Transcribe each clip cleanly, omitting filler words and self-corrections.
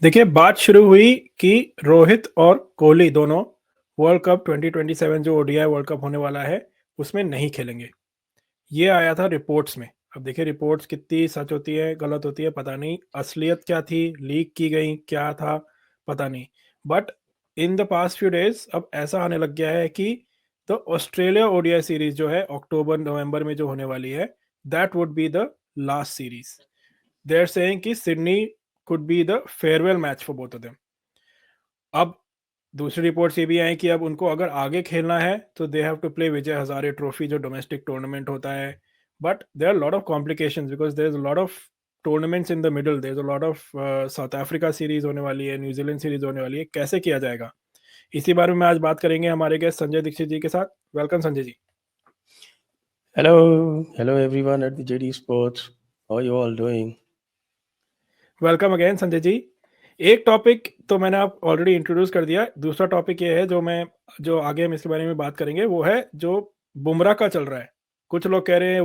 देखिए, बात शुरू हुई कि रोहित और कोहली दोनों वर्ल्ड कप 2027 जो ओडीआई वर्ल्ड कप होने वाला है, उसमें नहीं खेलेंगे। ये आया था रिपोर्ट्स में। अब देखिए रिपोर्ट्स कितनी सच होती है, गलत होती है, पता नहीं। असलियत क्या थी, लीक की गई, क्या था, पता नहीं। But in the past few days अब ऐसा आने लग गया है कि द ऑस्ट्रेलिया ओडीआई सीरीज जो है अक्टूबर नवंबर में जो होने वाली है, that would be the last series. They are saying कि Sydney could be the farewell match for both of them. अब दूसरी रिपोर्ट्स ये भी आई कि अब उनको अगर आगे खेलना है तो they have to play Vijay Hazare trophy जो डोमेस्टिक टूर्नामेंट होता है। But there are lot of complications because there is a lot of tournaments in the middle. There is a lot of South Africa series होने वाली है, New Zealand series होने वाली है, कैसे किया जाएगा? इसी बारे में आज बात करेंगे हमारे गेस्ट संजय दीक्षित जी के साथ। Welcome Sanjay ji. Hello everyone at the JD Sports. How are you all doing? Welcome again Sanjay ji. एक टॉपिक तो मैंने आप ऑलरेडी इंट्रोड्यूस कर दिया, दूसरा टॉपिक ये है जो आगे हम इसके बारे में बात करेंगे, वो है जो बुमराह का चल रहा है। कुछ लोग कह रहे हैं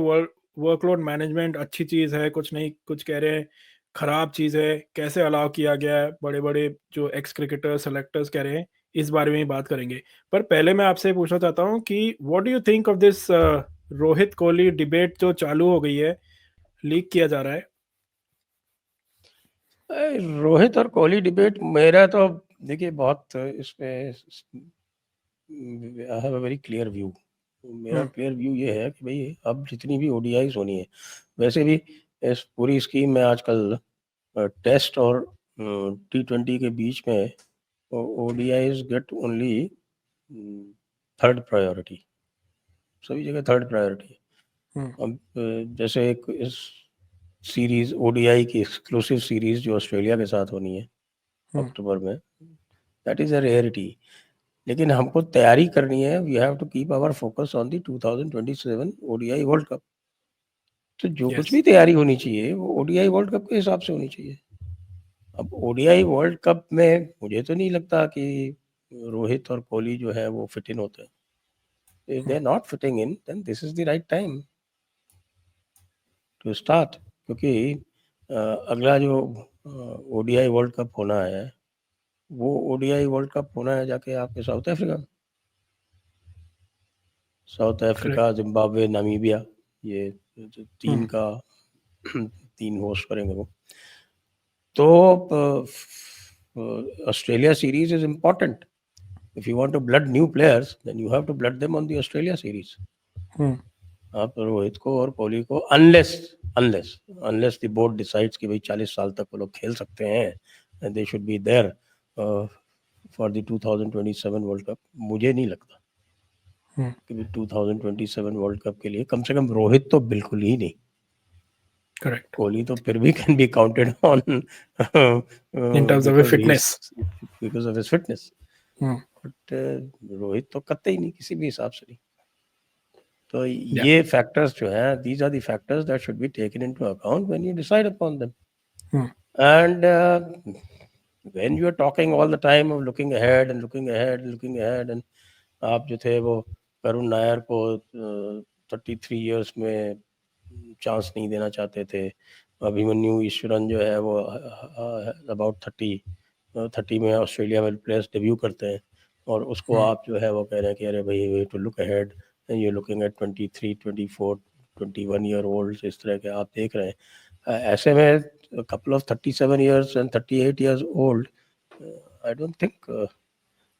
वर्कलोड मैनेजमेंट अच्छी चीज़ है, कुछ नहीं, कुछ कह रहे हैं खराब चीज़ है, कैसे अलाउ किया गया है, बड़े बड़े जो एक्स क्रिकेटर सेलेक्टर्स कह रहे हैं। इस बारे में ही बात करेंगे। पर पहले मैं आपसे पूछना चाहता हूँ कि what do you think of this Rohit Kohli debate जो चालू हो गई है, लीक किया जा रहा है? रोहित और कोहली डिबेट मेरा तो देखिए बहुत इसमें I have a very clear view. मेरा क्लियर व्यू ये है कि भाई अब जितनी भी ओडीआईज होनी है, वैसे भी इस पूरी स्कीम में आजकल टेस्ट और T20 के बीच में ODIs get only third priority. सभी जगह थर्ड प्रायोरिटी। अब जैसे एक इस सीरीज ओडीआई की एक्सक्लूसिव सीरीज जो ऑस्ट्रेलिया के साथ होनी है अक्टूबर में, दैट इज अ रेयरिटी। लेकिन हमको तैयारी करनी है, we have to keep our focus on the 2027 ODI World Cup. तो जो कुछ भी तैयारी होनी चाहिए वो ओडीआई वर्ल्ड कप के हिसाब से होनी चाहिए। अब ओडीआई वर्ल्ड कप में मुझे तो नहीं लगता कि रोहित और कोहली जो है वो फिट इन होते हैं। If they are not fitting in, then this is the right time to start. क्योंकि अगला जो ओडीआई वर्ल्ड कप होना है, वो ओडीआई वर्ल्ड कप होना है जाके आपके साउथ अफ्रीका में। साउथ अफ्रीका, जिम्बाब्वे, नामीबिया, ये जो तीन का तीन होस्ट करेंगे वो। तो Australia series is important. If you want to blood new players, then you have to blood them on the Australia series. आप रोहित को और कोहली को unless unless unless the board decides कि भाई 40 साल तक वो लोग खेल सकते हैं and they should be there for the 2027 World Cup, मुझे नहीं लगता कि 2027 वर्ल्ड कप के लिए कम से कम रोहित तो बिल्कुल ही नहीं। करेक्ट। कोहली तो फिर भी can be counted on in terms of fitness. Because of his fitness. But Rohit तो कतई ही नहीं, किसी भी हिसाब से नहीं। तो ये फैक्टर्स जो हैं, these are the factors that should be taken into account when you decide upon them. And when you are talking all the time of looking ahead and looking ahead and looking ahead, and आप जो थे वो करुण नायर को 33 years में chance नहीं देना चाहते थे। अभिमन्यु ईश्वरन जो है वो अबाउट 30 में ऑस्ट्रेलिया में प्लेयर्स डेब्यू करते हैं, और उसको आप जो है वो कह रहे हैं कि अरे भाई we to look ahead and you looking at 23, 24, 21 year old, इस तरह के आप देख रहे हैं। ऐसे में couple of 37 years and 38 years old, I don't think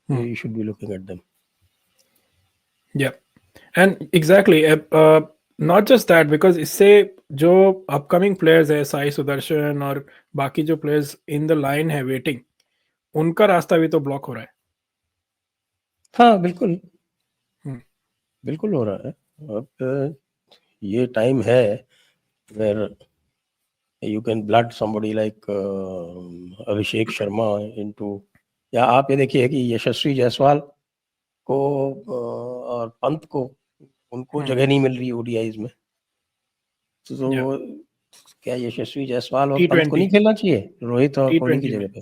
you should be looking at them. Yeah, and exactly. Not just that, because इससे जो अपकमिंग प्लेयर्स है, साई सुदर्शन और बाकी जो प्लेयर्स इन द लाइन है वेटिंग, उनका रास्ता भी तो ब्लॉक हो रहा है। हाँ बिल्कुल, बिल्कुल हो रहा है। अब ये टाइम है where you can blood somebody like Abhishek Sharma into, या आप ये देखिए कि यशस्वी जायसवाल को और पंत को, उनको जगह नहीं मिल रही ओडीआईज में। तो क्या यशस्वी जायसवाल और पंत को नहीं खेलना चाहिए रोहित और कोहली की जगह पे?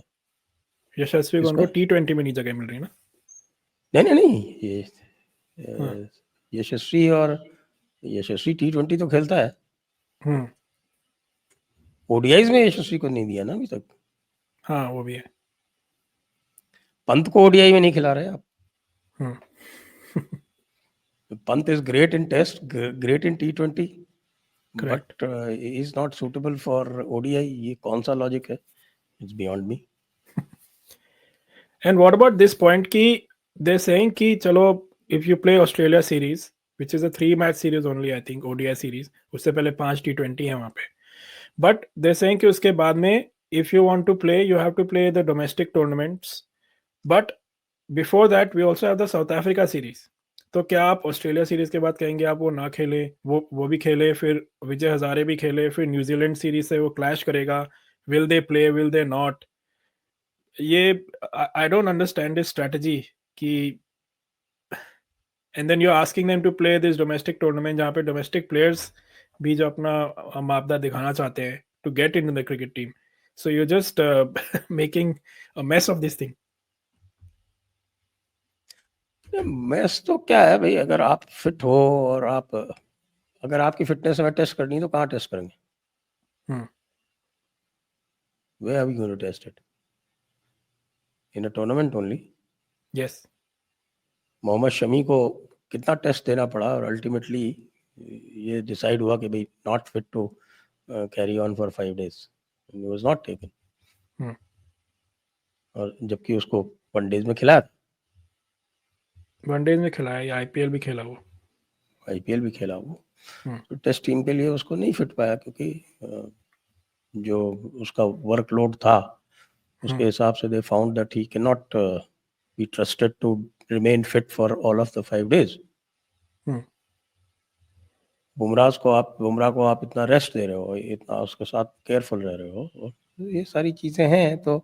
यशस्वी को उनको T20 में नहीं जगह मिल रही ना। नहीं, ये यशस्वी T20 तो खेलता है। ओडीआईज में यशस्वी को नहीं दिया ना अभी तक। हाँ वो भी है। पंत को ओडीआई में नहीं खिला रहे आप। Hmm. Pant is great in test, great in T20, correct. But is not suitable for ODI. ये कौन सा लॉजिक है? It's beyond me. And what about this point कि दे सेइंग कि चलो if you play Australia series which is a 3 match series only I think ODI series, उससे पहले 5 T20 है वहाँ पे, बट दे सेइंग कि उसके बाद में if you want to play you have to play the domestic tournaments, but before that we also have the South Africa series. तो क्या आप ऑस्ट्रेलिया सीरीज के बाद कहेंगे आप वो ना खेले, वो भी खेले, फिर विजय हजारे भी खेले, फिर न्यूजीलैंड सीरीज से वो क्लैश करेगा, will they play will they not? ये I don't understand this strategy कि and then you are asking them to play this domestic tournament जहाँ पे डोमेस्टिक प्लेयर्स भी जो अपना मापदा दिखाना चाहते हैं to get in the cricket team, so you just making a mess of this thing. Match तो क्या है भाई, अगर आप फिट हो और आप, अगर आपकी फिटनेस में टेस्ट करनी है तो कहाँ टेस्ट करेंगे? Where are we going to test it? In a tournament only. Yes. Mohammed Shami को कितना टेस्ट देना पड़ा और अल्टीमेटली ये डिसाइड हुआ कि भाई not fit to carry on for 5 days, was not taken. और जबकि उसको वनडेज में खिलाया, वनडेज में खिलाया या आईपीएल भी खेला वो। आईपीएल भी खेला वो, हम्म। तो टेस्ट टीम के लिए उसको नहीं फिट पाया क्योंकि जो उसका वर्कलोड था उसके हिसाब से they found that he can not be trusted to remain fit for all of the 5 days। Bumrah को आप इतना रेस्ट दे रहे हो, इतना उसके साथ केयरफुल रह रहे हो, और ये सारी चीजें हैं, तो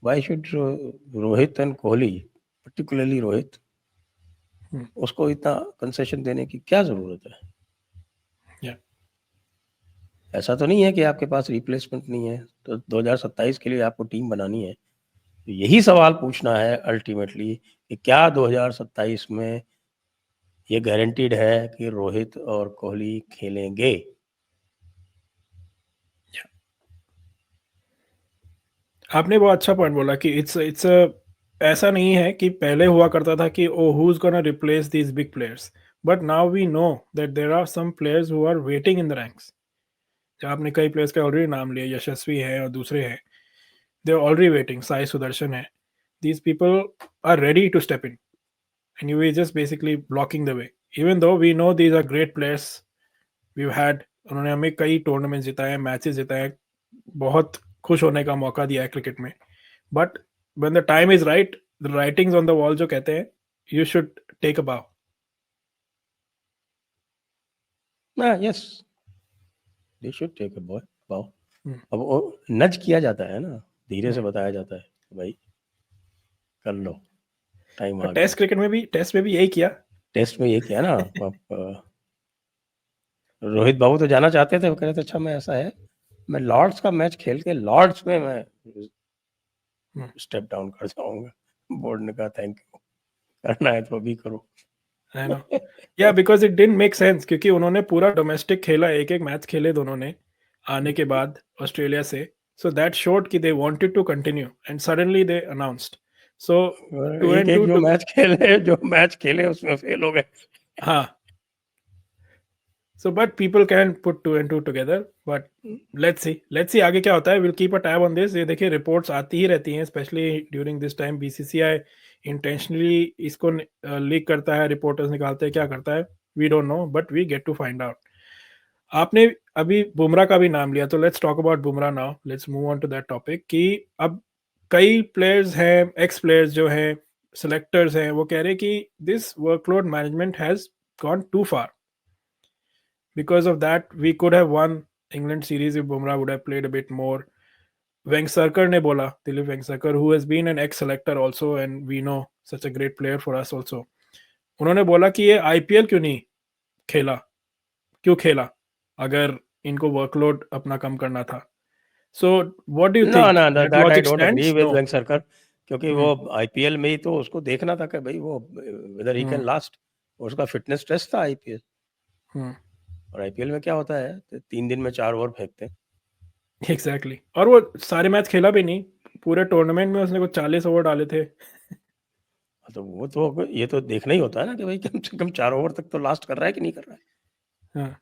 why should Rohit and Kohli, particularly Rohit, उसको इतना कंसेशन देने की क्या जरूरत है? Yeah. ऐसा तो नहीं है कि आपके पास रिप्लेसमेंट नहीं है, तो 2027 के लिए आपको टीम बनानी है, तो यही सवाल पूछना है अल्टीमेटली कि क्या 2027 में ये गारंटीड है कि रोहित और कोहली खेलेंगे? आपने बहुत अच्छा पॉइंट बोला कि इट्स ऐसा नहीं है कि पहले हुआ करता था कि oh who is gonna replace these big players, but now we know that there are some players who are waiting in the ranks. जब आपने कई प्लेयर्स का ऑलरेडी नाम लिया, यशस्वी है और दूसरे हैं, they are already waiting, Sai Sudharsan है, these people are ready to step in and you are just basically blocking the way, even though we know these are great players we've had। उन्होंने हमें कई टूर्नामेंट्स जिताए, मैचेस जिताए, बहुत खुश होने का मौका दिया है क्रिकेट में, but when the time is right, the writings on the wall जो कहते हैं you should take a bow। Yes, they should take a bow. अब वो नज किया जाता है ना, धीरे से बताया जाता है भाई कर लो, टाइम आ गया। टेस्ट क्रिकेट में भी, टेस्ट में भी यही किया, टेस्ट में ये किया ना। अब रोहित बाबू तो जाना चाहते थे, वो कह रहे थे अच्छा मैं ऐसा है, मैं लॉर्ड्स का मैच खेल के लॉर्ड्स में मैं स्टेप डाउन कर जाऊंगा। बोर्ड ने कहा थैंक यू, करना है तो अभी करो। है ना। या because it didn't make sense, क्योंकि उन्होंने पूरा डोमेस्टिक खेला, एक एक मैच खेले दोनों ने आने के बाद ऑस्ट्रेलिया से, सो दैट शोड कि they wanted to continue and suddenly they announced, so two एक एंड एक टू जो मैच खेले उसमें फेल हो गए। हाँ, so but people can put two and two together, but let's see आगे क्या होता है। we'll keep a tab on this। ये देखिए रिपोर्ट्स आती ही रहती हैं, specially during this time BCCI intentionally इसको लीक करता है, रिपोर्टर्स निकालते हैं, क्या करता है we don't know, but we get to find out. आपने अभी बुमराह का भी नाम लिया, तो let's talk about Bumrah now, let's move on to that topic कि अब कई प्लेयर्स हैं, एक्स प्लेयर्स जो हैं, सेलेक्टर्स हैं, वो कह रहे हैं कि this workload management has gone too far. Because of that, we could have won England series if Bumrah would have played a bit more. Vengsarkar ने बोला, Dilip Vengsarkar, who has been an ex selector also and we know such a great player for us also, उन्होंने बोला कि ये IPL क्यों नहीं खेला, क्यों खेला अगर इनको वर्कलोड अपना कम करना था। So what do you know think no, that that I logic don't agree stands? With no. Vengsarkar, क्योंकि वो आईपीएल में ही तो उसको देखना था कि भाई वो वेदर ही कैन लास्ट, उसका फिटनेस टेस्ट था आईपीएल। और आईपीएल में क्या होता है, 3 दिन में 4 ओवर फेंकते हैं, एग्जैक्टली और वो सारे मैच खेला भी नहीं, पूरे टूर्नामेंट में उसने कुछ 40 ओवर डाले थे। तो वो तो ये तो देखना ही होता है ना कि भाई कम से कम 4 ओवर तक तो लास्ट कर रहा है कि नहीं कर रहा है। हाँ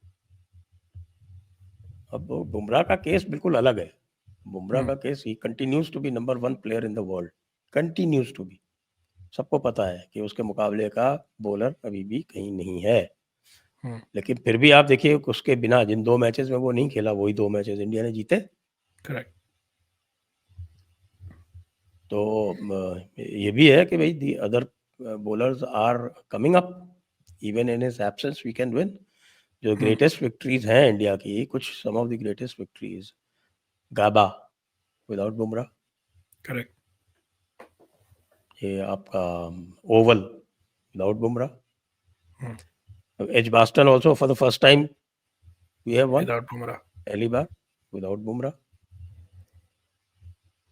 अब बुमराह का केस बिल्कुल अलग है। बुमराह का hmm, case, he continues to be number 1 player in the world, continues to be. सबको पता है कि उसके मुकाबले का बॉलर अभी भी कहीं नहीं है। हम्म, लेकिन फिर भी आप देखिए उसके बिना जिन 2 मैचेस में वो नहीं खेला, वही 2 मैचेस इंडिया ने जीते। करेक्ट। तो ये भी है कि भाई the other bowlers are coming up, even in his absence we can win. जो ग्रेटेस्ट विक्ट्रीज हैं इंडिया की, कुछ some of the greatest victories, Gabba without Bumrah, correct. ये आपका Oval without Bumrah, hmm, Edgbaston also for the first time we have won, without Bumrah. पहली बार without Bumrah.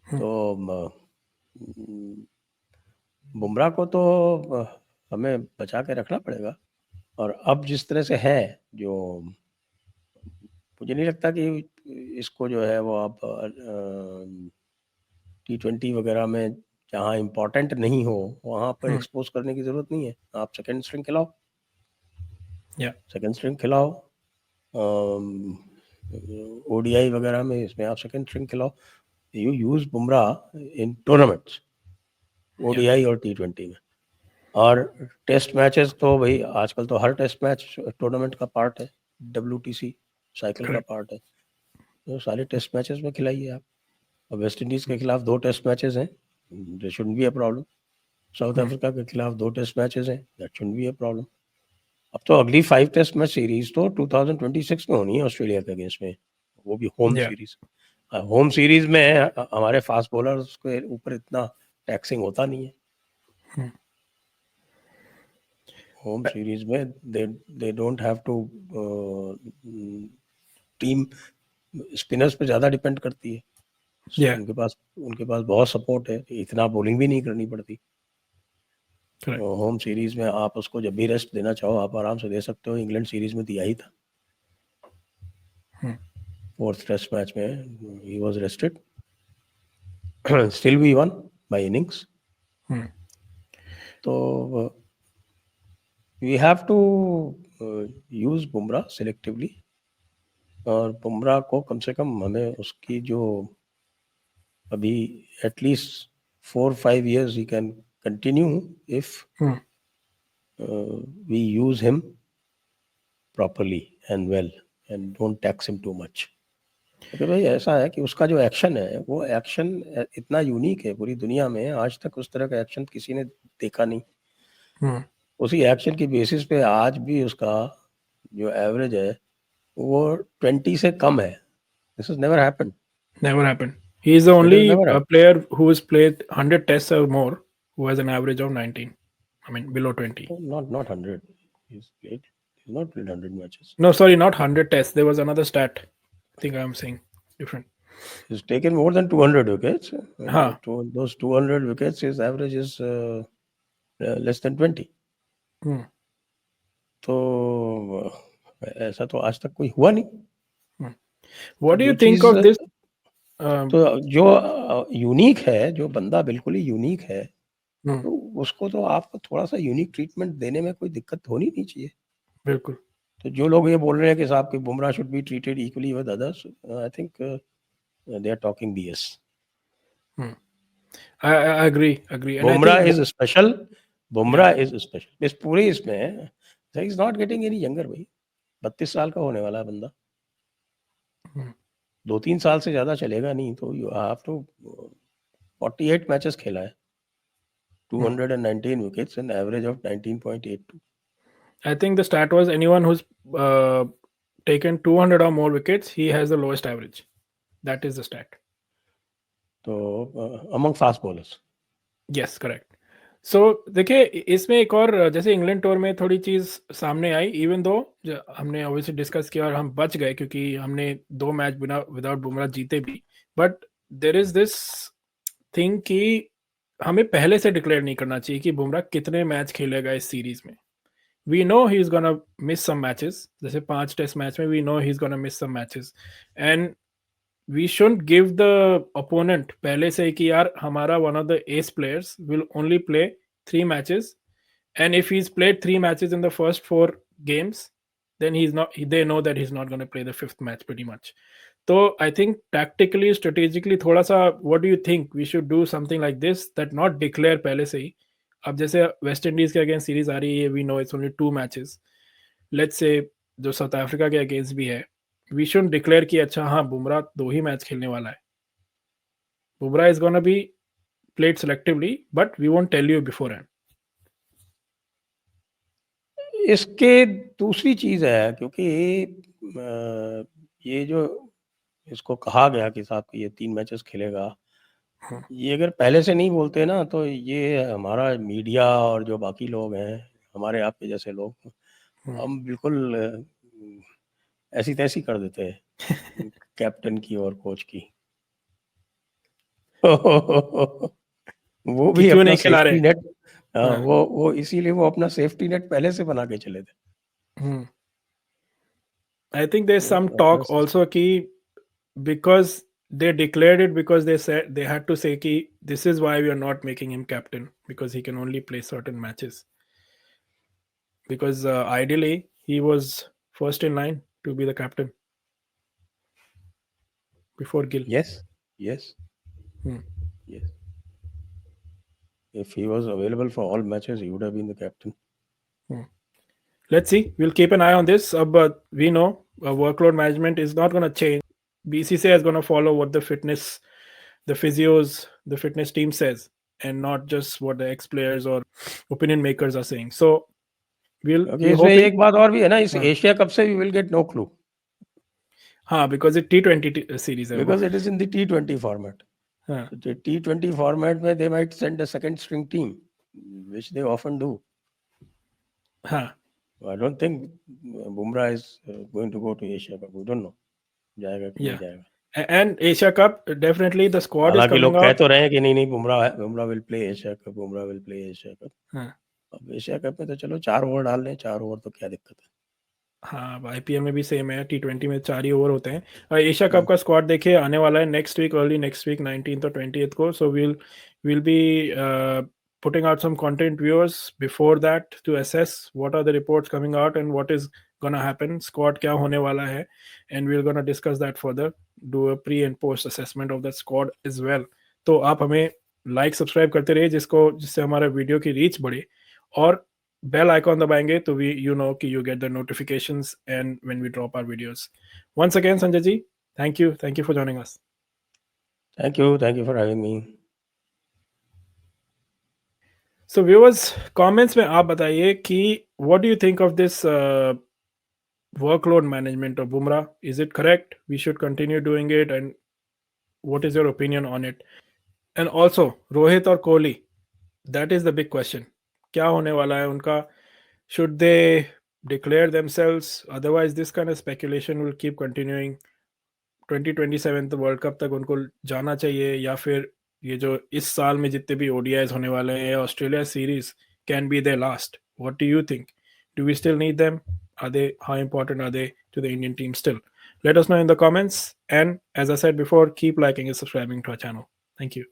हम्म, तो बुमराह को तो हमें बचा के रखना पड़ेगा। और अब जिस तरह से है, जो मुझे नहीं लगता कि इसको जो है वो आप T20 वगैरह में जहाँ इम्पोर्टेंट नहीं हो वहाँ पर एक्सपोज करने की जरूरत नहीं है। आप सेकंड स्ट्रिंग खिलाओ, या सेकंड स्ट्रिंग खिलाओ, ओडीआई वगैरह में इसमें आप सेकंड स्ट्रिंग खिलाओ। You use Bumrah in tournaments, या ओडीआई और T20 में। और टेस्ट मैचेस तो भाई आजकल तो हर टेस्ट मैच टूर्नामेंट का पार्ट है, WTC साइकिल का करेक्ट। पार्ट है। तो सारे टेस्ट मैचेस में खिलाइए आप। और वेस्ट इंडीज के खिलाफ 2 टेस्ट मैचेस हैं, there shouldn't be a problem. साउथ अफ्रीका के खिलाफ 2 टेस्ट मैचेस हैं, that shouldn't be a problem. अब तो अगली 5 टेस्ट मैच सीरीज तो 2026 में होनी है ऑस्ट्रेलिया के अगेंस्ट में, वो भी होम या सीरीज। होम सीरीज में हमारे फास्ट बॉलर्स के ऊपर इतना टैक्सिंग होता नहीं है। होम सीरीज में they don't have to, team spinners पे ज़्यादा डिपेंड करती है। या उनके पास बहुत सपोर्ट है, इतना बॉलिंग भी नहीं करनी पड़ती। करेक्ट। तो होम सीरीज में आप उसको जब भी रेस्ट देना चाहो आप आराम से दे सकते हो। इंग्लैंड सीरीज में दिया ही था, 4th टेस्ट मैच में he was rested, still we won by innings. तो we have to use Bumrah selectively. और बुमराह को कम से कम हमें उसकी जो अभी at least 4-5 years he can continue if we use him properly and well and don't tax him too much। क्योंकि भाई ऐसा है कि उसका जो एक्शन है वो एक्शन इतना यूनिक है, पूरी दुनिया में आज तक उस तरह का एक्शन किसी ने देखा नहीं। उसी एक्शन की बेसिस पे आज भी उसका जो एवरेज है वो 20 से कम है। This is never happened, Never happened. He is the it is only never happened. player who has played 100 tests or more who has an average of 19. I mean, below 20. Not 100, he's not played 100 matches। No, sorry, not 100 tests. There was another stat. I think I'm saying different. He's taken more than 200 wickets. हाँ. Those 200 wickets, his average is less than 20। Hmm. तो ऐसा तो आज तक कोई हुआ नहीं। What do जो you think चीज of this? तो जो यूनिक है, जो बंदा बिल्कुल ही यूनिक है, तो उसको तो आपको थोड़ा सा यूनिक ट्रीटमेंट देने में कोई दिक्कत होनी नहीं चाहिए। बिल्कुल. तो जो लोग ये बोल रहे हैं कि साहब कि Bumrah should be treated equally with others, I think they are talking BS। I agree. And I Bumrah think is special, Bumrah is special. इस पूरे इसमें is not getting any younger भाई। 32 साल का होने वाला है बंदा, 2-3 साल से ज्यादा चलेगा नहीं। तो यू हैव टू 48 मैचेस खेला है, 219 wickets and average of 19.82। I think the stat was anyone who's taken 200 or more wickets, he has the lowest average. That is the stat. तो among fast bowlers. Yes correct. So देखिए इसमें एक और जैसे England tour में थोड़ी चीज़ सामने आई, even though हमने ऑब्वियसली डिस्कस किया और हम बच गए क्योंकि हमने 2 मैच बिना विदाउट बुमराह जीते भी, but there is this thing कि हमें पहले से डिक्लेयर नहीं करना चाहिए कि बुमराह कितने मैच खेलेगा इस सीरीज में. We know he is gonna miss some matches, जैसे 5 टेस्ट मैच में we know he is gonna miss some matches, and we shouldn't give the opponent पहले से ही कि यार हमारा one of the ace players will only play 3 matches, and if he's played 3 matches in the first 4 games, then he's not, they know that he's not going to play the 5th match pretty much. So I think tactically, strategically थोड़ा सा, what do you think we should do something like this, that not declare पहले से ही. अब जैसे West Indies के against series आ रही है, we know it's only 2 matches. Let's say जो साउथ अफ्रीका के अगेंस्ट भी है, वी शुड डिक्लेयर कि अच्छा हाँ बुमराह 2 ही मैच खेलने वाला है. Bumrah is gonna be played selectively, but we won't tell you beforehand. इसके दूसरी चीज है, क्योंकि ये जो इसको कहा गया कि साहब कि ये 3 मैचेस खेलेगा, ये अगर पहले से नहीं बोलते ना, तो ये हमारा मीडिया और जो बाकी लोग हैं, हमारे आपके जैसे लोग, हम बिल्कुल ऐसी तैसी कर देते हैं कैप्टन की और कोच की. वो भी क्यों अपना नहीं खिला सेफ्टी रहे. नेट, वो इसीलिए वो अपना सेफ्टी नेट पहले से बना के चले थे. I think there's some talk also ki because they declared it, because they said they had to say ki this is why we are not making him captain, because he can only play certain matches, because ideally he was first in line to be the captain before Gill. Yes. Yes. If he was available for all matches, he would have been the captain. Let's see. We'll keep an eye on this. But we know workload management is not going to change. BCCI is going to follow what the fitness, the physios, the fitness team says, and not just what the ex-players or opinion makers are saying. So we'll be इसमें hoping. एक बात और भी है ना, इस Asia cup से we will get no clue. हाँ, because it T20 series है. Because it is in the T20 format. हाँ. The T20 format में they might send a second string team, which they often do. हाँ. I don't think Bumrah is going to go to Asia Cup. We don't know. जाएगा कि नहीं जाएगा. And Asia Cup, definitely the squad is coming लोग out. कह तो रहे हैं कि नहीं Bumrah will play Asia Cup, Bumrah will play Asia Cup. हाँ. अब एशिया कप में तो चलो 4 ओवर डाल लें, 4 ओवर तो क्या दिक्कत है. हाँ, आईपीएल में भी सेम है, T20 में 4 ही ओवर होते हैं. और एशिया कप का स्क्वाड देखिए आने वाला है next week, early next week 19th और 20th को. सो we'll be putting out some content viewers before that to assess what are the reports coming out and what is gonna happen, squad क्या होने वाला है, and we're gonna discuss that further, do a pre and post assessment of that squad as well. तो आप हमें like subscribe करते रहिए जिससे हमारा वीडियो की रीच बढ़े, और बेल आइकॉन दबाएंगे तो वी यू नो कि you get the notifications and when we drop our videos. Once again Sanjay ji, thank you for joining us. Thank you for having me. So viewers, comments में आप बताइए कि what do you think of this workload management of Bumrah? Is it correct? We should continue doing it, and what is your opinion on it? And also Rohit or Kohli, that is the big question. क्या होने वाला है उनका? Should they declare themselves? Otherwise this kind of speculation will keep continuing. 2027 World cup तक उनको जाना चाहिए, या फिर ये जो इस साल में जितने भी ODIs होने वाले हैं, Australia series can be there last. What do you think? Do we still need them? How important are they to the Indian team still? Let us know in the comments. And as I said before, keep liking and subscribing to our channel. Thank you.